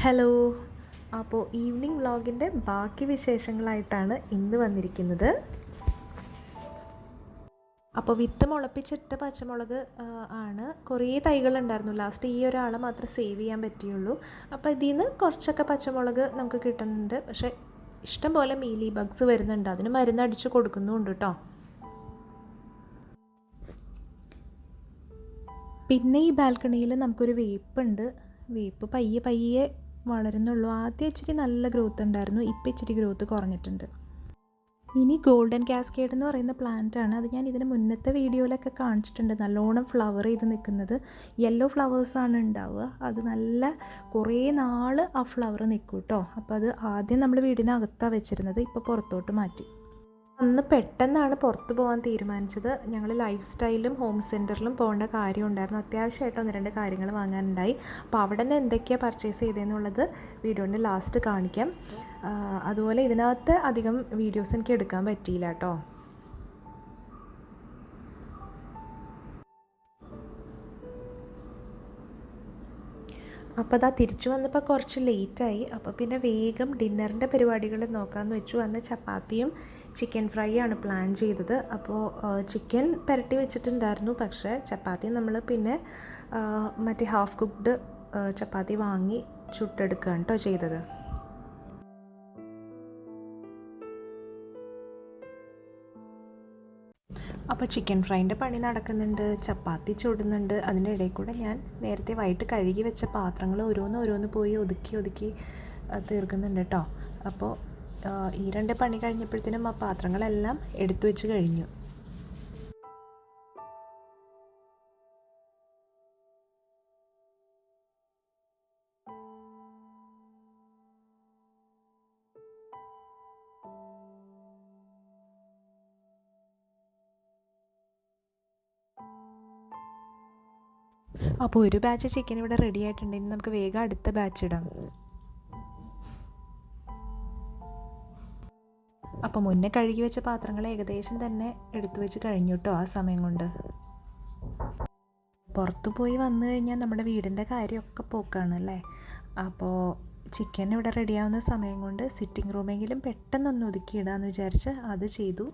Hello. അപ്പോൾ evening വ്ളോഗിൻ്റെ ബാക്കി വിശേഷങ്ങളായിട്ടാണ് ഇന്ന് വന്നിരിക്കുന്നത്. അപ്പോൾ വിത്ത് മുളപ്പിച്ചിട്ട പച്ചമുളക് ആണ്. കുറേ തൈകളുണ്ടായിരുന്നു. ലാസ്റ്റ് ഈ ഒരാളെ മാത്രമേ സേവ് ചെയ്യാൻ പറ്റിയുള്ളൂ. അപ്പോൾ ഇതിൽ നിന്ന് കുറച്ചൊക്കെ പച്ചമുളക് നമുക്ക് കിട്ടുന്നുണ്ട്. പക്ഷേ ഇഷ്ടം പോലെ മീലി ബഗ്സ് വരുന്നുണ്ട്. അതിന് മരുന്ന് അടിച്ച് കൊടുക്കുന്നുണ്ട് കേട്ടോ. പിന്നെ ഈ ബാൽക്കണിയിൽ നമുക്കൊരു വേപ്പുണ്ട്. വേപ്പ് പയ്യെ പയ്യെ വളരുന്നുള്ളൂ. ആദ്യം ഇച്ചിരി നല്ല ഗ്രോത്ത് ഉണ്ടായിരുന്നു, ഇപ്പോൾ ഇച്ചിരി ഗ്രോത്ത് കുറഞ്ഞിട്ടുണ്ട്. ഇനി ഗോൾഡൻ കാസ്കേഡ് എന്ന് പറയുന്ന പ്ലാന്റ് ആണ്. അത് ഞാൻ ഇതിന് മുന്നത്തെ വീഡിയോയിലൊക്കെ കാണിച്ചിട്ടുണ്ട്. നല്ലോണം ഫ്ലവർ ചെയ്ത് നിൽക്കുന്നത്. യെല്ലോ ഫ്ലവേഴ്സാണ് ഉണ്ടാവുക. അത് നല്ല കുറേ നാൾ ആ ഫ്ലവർ നിൽക്കും കേട്ടോ. അപ്പോൾ അത് ആദ്യം നമ്മൾ വീടിനകത്താണ് വെച്ചിരുന്നത്, ഇപ്പോൾ പുറത്തോട്ട് മാറ്റി. അന്ന് പെട്ടെന്നാണ് പുറത്ത് പോകാൻ തീരുമാനിച്ചത്. ഞങ്ങൾ ലൈഫ് സ്റ്റൈലും ഹോം സെൻറ്ററിലും പോകേണ്ട കാര്യമുണ്ടായിരുന്നു. അത്യാവശ്യമായിട്ട് 1-2 കാര്യങ്ങൾ വാങ്ങാനുണ്ടായി. അപ്പോൾ അവിടെ നിന്ന് എന്തൊക്കെയാണ് പർച്ചേസ് ചെയ്തതെന്നുള്ളത് വീഡിയോൻ്റെ ലാസ്റ്റ് കാണിക്കാം. അതുപോലെ ഇതിനകത്ത് അധികം വീഡിയോസ് എനിക്ക് എടുക്കാൻ പറ്റിയില്ല കേട്ടോ. അപ്പോൾ അതാ തിരിച്ചു വന്നപ്പോൾ കുറച്ച് ലേറ്റായി. അപ്പോൾ പിന്നെ വേഗം ഡിന്നറിൻ്റെ പരിപാടികൾ നോക്കാമെന്ന് വെച്ചു. അന്ന് ചപ്പാത്തിയും ചിക്കൻ ഫ്രൈ ആണ് പ്ലാൻ ചെയ്തത്. അപ്പോൾ ചിക്കൻ പുരട്ടി വെച്ചിട്ടുണ്ടായിരുന്നു. പക്ഷേ ചപ്പാത്തി നമ്മൾ പിന്നെ മറ്റേ ഹാഫ് കുക്ക്ഡ് ചപ്പാത്തി വാങ്ങി ചുട്ടെടുക്കുകയാണ് കേട്ടോ ചെയ്തത്. അപ്പോൾ ചിക്കൻ ഫ്രൈൻ്റെ പണി നടക്കുന്നുണ്ട്, ചപ്പാത്തി ചുടുന്നുണ്ട്. അതിൻ്റെ ഇടയിൽ കൂടെ ഞാൻ നേരത്തെ വൈകിട്ട് കഴുകി വെച്ച പാത്രങ്ങൾ ഓരോന്ന് പോയി ഒതുക്കി തീർക്കുന്നുണ്ട് കേട്ടോ. അപ്പോൾ ഈ 2 പണി കഴിഞ്ഞപ്പോഴത്തേനും ആ പാത്രങ്ങളെല്ലാം എടുത്തു വെച്ച് കഴിഞ്ഞു. അപ്പോൾ ഒരു ബാച്ച് ചിക്കൻ ഇവിടെ റെഡി ആയിട്ടുണ്ട്. ഇനി നമുക്ക് വേഗം അടുത്ത ബാച്ച് ഇടാം. അപ്പോൾ മുന്നേ കഴുകി വെച്ച പാത്രങ്ങൾ ഏകദേശം തന്നെ എടുത്തു വെച്ച് കഴിഞ്ഞു കേട്ടോ ആ സമയം കൊണ്ട്. പുറത്തു പോയി വന്നു കഴിഞ്ഞാൽ നമ്മുടെ വീടിൻ്റെ കാര്യമൊക്കെ പോക്കാണല്ലേ. അപ്പോൾ ചിക്കൻ ഇവിടെ റെഡിയാവുന്ന സമയം കൊണ്ട് സിറ്റിംഗ് റൂമെങ്കിലും പെട്ടെന്നൊന്ന് ഒതുക്കിയിടാമെന്ന് വിചാരിച്ച് അത് ചെയ്തു.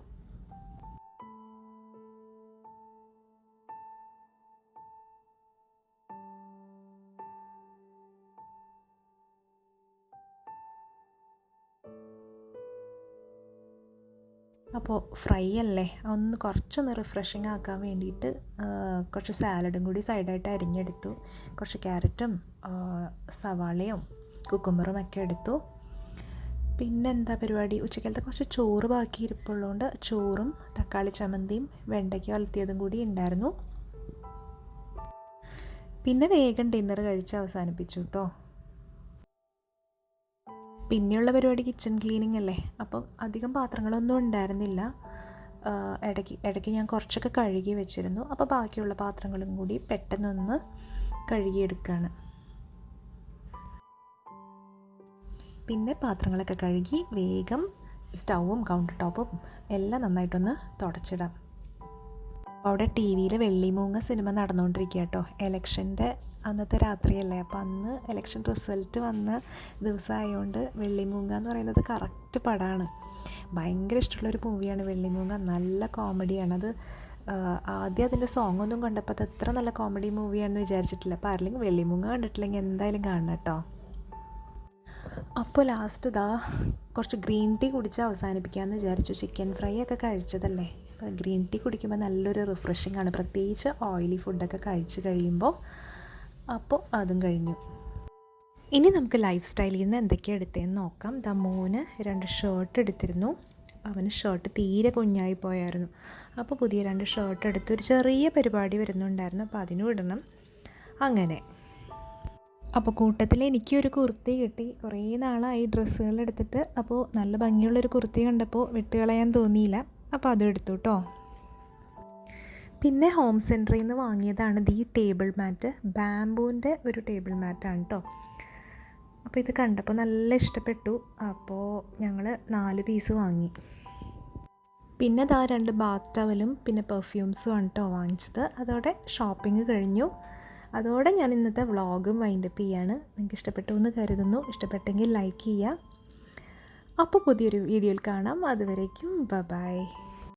അപ്പോൾ ഫ്രൈ അല്ലേ, കുറച്ചൊന്ന് റിഫ്രഷിങ് ആക്കാൻ വേണ്ടിയിട്ട് കുറച്ച് സാലഡും കൂടി സൈഡായിട്ട് അരിഞ്ഞെടുത്തു. കുറച്ച് ക്യാരറ്റും സവാളയും കുക്കുമ്പറും ഒക്കെ എടുത്തു. പിന്നെന്താ പരിപാടി, ഉച്ചക്കലത്തെ കുറച്ച് ചോറ് ബാക്കി ഇരിപ്പുള്ളതുകൊണ്ട് ചോറും തക്കാളി ചമ്മന്തിയും വെണ്ടയ്ക്ക വലത്തിയതും കൂടി ഉണ്ടായിരുന്നു. പിന്നെ വേഗം ഡിന്നർ കഴിച്ച് അവസാനിപ്പിച്ചു കേട്ടോ. പിന്നെയുള്ള പരിപാടി കിച്ചൺ ക്ലീനിങ് അല്ലേ. അപ്പം അധികം പാത്രങ്ങളൊന്നും ഉണ്ടായിരുന്നില്ല. ഇടയ്ക്ക് ഞാൻ കുറച്ചൊക്കെ കഴുകി വെച്ചിരുന്നു. അപ്പോൾ ബാക്കിയുള്ള പാത്രങ്ങളും കൂടി പെട്ടെന്നൊന്ന് കഴുകിയെടുക്കുകയാണ്. പിന്നെ പാത്രങ്ങളൊക്കെ കഴുകി വേഗം സ്റ്റൗവും കൗണ്ടർ ടോപ്പും എല്ലാം നന്നായിട്ടൊന്ന് തുടച്ചിടാം. അവിടെ ടി വിയിൽ വെള്ളിമൂങ്ങ സിനിമ നടന്നുകൊണ്ടിരിക്കുക കേട്ടോ. എലക്ഷൻ്റെ അന്നത്തെ രാത്രിയല്ലേ. അപ്പോൾ അന്ന് എലക്ഷൻ റിസൾട്ട് വന്ന ദിവസമായതുകൊണ്ട് വെള്ളിമൂങ്ങ എന്ന് പറയുന്നത് കറക്റ്റ് പടമാണ്. ഭയങ്കര ഇഷ്ടമുള്ളൊരു മൂവിയാണ് വെള്ളിമൂങ്ങ. നല്ല കോമഡിയാണ്. അത് ആദ്യം അതിൻ്റെ സോങ്ങൊന്നും കണ്ടപ്പോൾ അത് എത്ര നല്ല കോമഡി മൂവിയാണെന്ന് വിചാരിച്ചിട്ടില്ല. അപ്പോൾ ആരെങ്കിലും വെള്ളിമൂങ്ങ കണ്ടിട്ടില്ലെങ്കിൽ എന്തായാലും കാണണം കേട്ടോ. അപ്പോൾ ലാസ്റ്റ് കുറച്ച് ഗ്രീൻ ടീ കുടിച്ച് അവസാനിപ്പിക്കാമെന്ന് വിചാരിച്ചു. ചിക്കൻ ഫ്രൈ ഒക്കെ കഴിച്ചതല്ലേ. അപ്പോൾ ഗ്രീൻ ടീ കുടിക്കുമ്പോൾ നല്ലൊരു റിഫ്രഷിംഗ് ആണ്, പ്രത്യേകിച്ച് ഓയിലി ഫുഡൊക്കെ കഴിച്ച് കഴിയുമ്പോൾ. അപ്പോൾ അതും കഴിഞ്ഞു. ഇനി നമുക്ക് ലൈഫ് സ്റ്റൈലിൽ നിന്ന് എന്തൊക്കെയാണ് എടുത്തതെന്ന് നോക്കാം. മോന് 2 ഷർട്ട് എടുത്തിരുന്നു. അപ്പോൾ അവന് ഷർട്ട് തീരെ കുഞ്ഞായി പോയായിരുന്നു. അപ്പോൾ പുതിയ 2 ഷർട്ട് എടുത്ത് ഒരു ചെറിയ പരിപാടി വരുന്നുണ്ടായിരുന്നു. അപ്പോൾ അതിനും ഇടണം. അങ്ങനെ അപ്പോൾ കൂട്ടത്തിൽ എനിക്കൊരു കുർത്തി കിട്ടി. കുറേ നാളായി ഡ്രസ്സുകൾ എടുത്തിട്ട്. അപ്പോൾ നല്ല ഭംഗിയുള്ളൊരു കുർത്തി കണ്ടപ്പോൾ വിട്ടുകളയാൻ തോന്നിയില്ല. അപ്പോൾ അതും എടുത്തു കേട്ടോ. പിന്നെ ഹോം സെൻറ്ററിൽ നിന്ന് വാങ്ങിയതാണ് ഈ ടേബിൾ മാറ്റ്. ബാംബൂൻ്റെ ഒരു ടേബിൾ മാറ്റാണ് കേട്ടോ. അപ്പോൾ ഇത് കണ്ടപ്പോൾ നല്ല ഇഷ്ടപ്പെട്ടു. അപ്പോൾ ഞങ്ങൾ 4 പീസ് വാങ്ങി. പിന്നെ 2 ബാത്ത് ടവലും പിന്നെ പെർഫ്യൂംസും ആണ് കേട്ടോ വാങ്ങിച്ചത്. അതോടെ ഷോപ്പിംഗ് കഴിഞ്ഞു. അതോടെ ഞാൻ ഇന്നത്തെ വ്ളോഗും വൈൻഡപ്പ് ചെയ്യാണ്. നിങ്ങൾക്ക് ഇഷ്ടപ്പെട്ടു എന്ന് കരുതുന്നു. ഇഷ്ടപ്പെട്ടെങ്കിൽ ലൈക്ക് ചെയ്യുക. അപ്പോൾ പുതിയൊരു വീഡിയോയിൽ കാണാം. അതുവരേക്കും ബൈ.